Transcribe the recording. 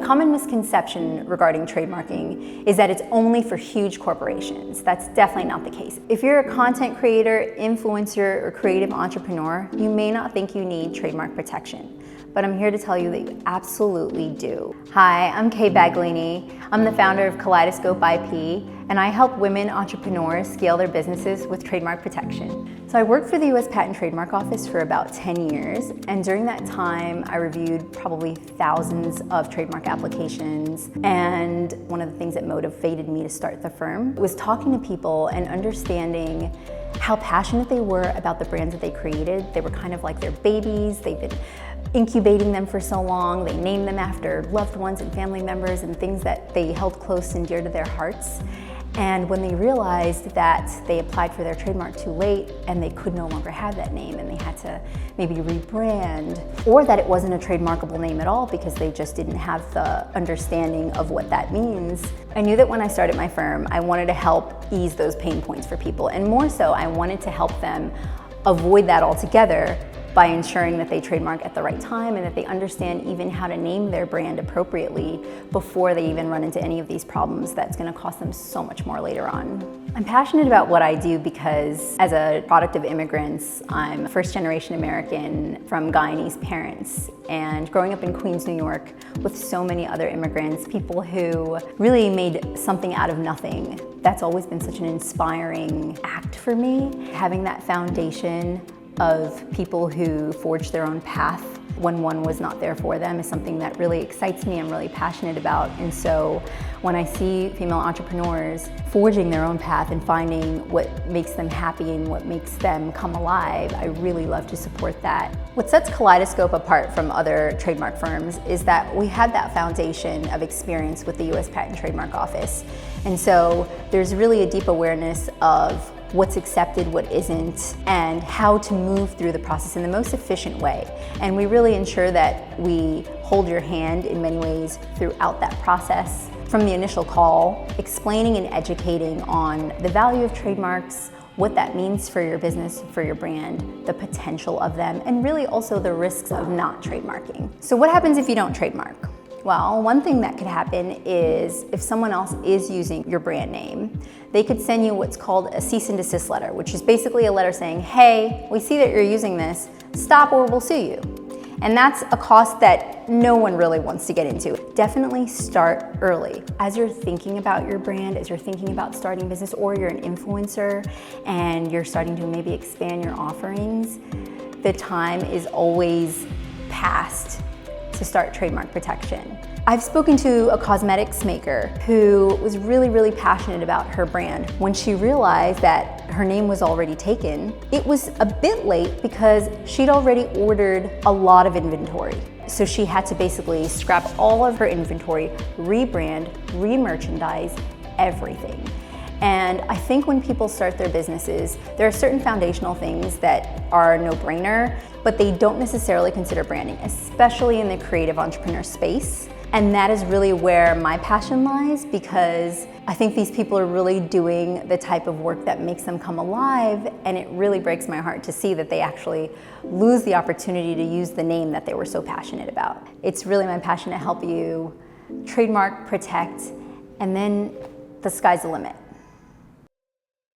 common misconception regarding trademarking is that it's only for huge corporations. That's definitely not the case. If you're a content creator, influencer, or creative entrepreneur, you may not think you need trademark protection, but I'm here to tell you that you absolutely do. Hi, I'm Kay Baglini. I'm the founder of Kaleidoscope IP, and I help women entrepreneurs scale their businesses with trademark protection. So I worked for the US Patent and Trademark Office for about 10 years, and during that time, I reviewed probably thousands of trademark applications. And one of the things that motivated me to start the firm was talking to people and understanding how passionate they were about the brands that they created. They were kind of like their babies. They've been incubating them for so long. They named them after loved ones and family members and things that they held close and dear to their hearts. And when they realized that they applied for their trademark too late and they could no longer have that name and they had to maybe rebrand, or that it wasn't a trademarkable name at all because they just didn't have the understanding of what that means, I knew that when I started my firm, I wanted to help ease those pain points for people. And more so, I wanted to help them avoid that altogether by ensuring that they trademark at the right time and that they understand even how to name their brand appropriately before they even run into any of these problems that's gonna cost them so much more later on. I'm passionate about what I do because as a product of immigrants, I'm a first-generation American from Guyanese parents, and growing up in Queens, New York with so many other immigrants, people who really made something out of nothing, that's always been such an inspiring act for me. Having that foundation of people who forged their own path when one was not there for them is something that really excites me. I'm really passionate about. And so when I see female entrepreneurs forging their own path and finding what makes them happy and what makes them come alive, I really love to support that. What sets Kaleidoscope apart from other trademark firms is that we had that foundation of experience with the US Patent and Trademark Office. And so there's really a deep awareness of what's accepted, what isn't, and how to move through the process in the most efficient way. And we really ensure that we hold your hand in many ways throughout that process. From the initial call, explaining and educating on the value of trademarks, what that means for your business, for your brand, the potential of them, and really also the risks of not trademarking. So what happens if you don't trademark? Well, one thing that could happen is if someone else is using your brand name, they could send you what's called a cease and desist letter, which is basically a letter saying, hey, we see that you're using this, stop or we'll sue you. And that's a cost that no one really wants to get into. Definitely start early. As you're thinking about your brand, as you're thinking about starting business, or you're an influencer and you're starting to maybe expand your offerings, the time is always past to start trademark protection. I've spoken to a cosmetics maker who was really, really passionate about her brand. When she realized that her name was already taken, it was a bit late because she'd already ordered a lot of inventory. So she had to basically scrap all of her inventory, rebrand, re-merchandise, everything. And I think when people start their businesses, there are certain foundational things that are a no-brainer, but they don't necessarily consider branding, especially in the creative entrepreneur space. And that is really where my passion lies, because I think these people are really doing the type of work that makes them come alive, and it really breaks my heart to see that they actually lose the opportunity to use the name that they were so passionate about. It's really my passion to help you trademark, protect, and then the sky's the limit.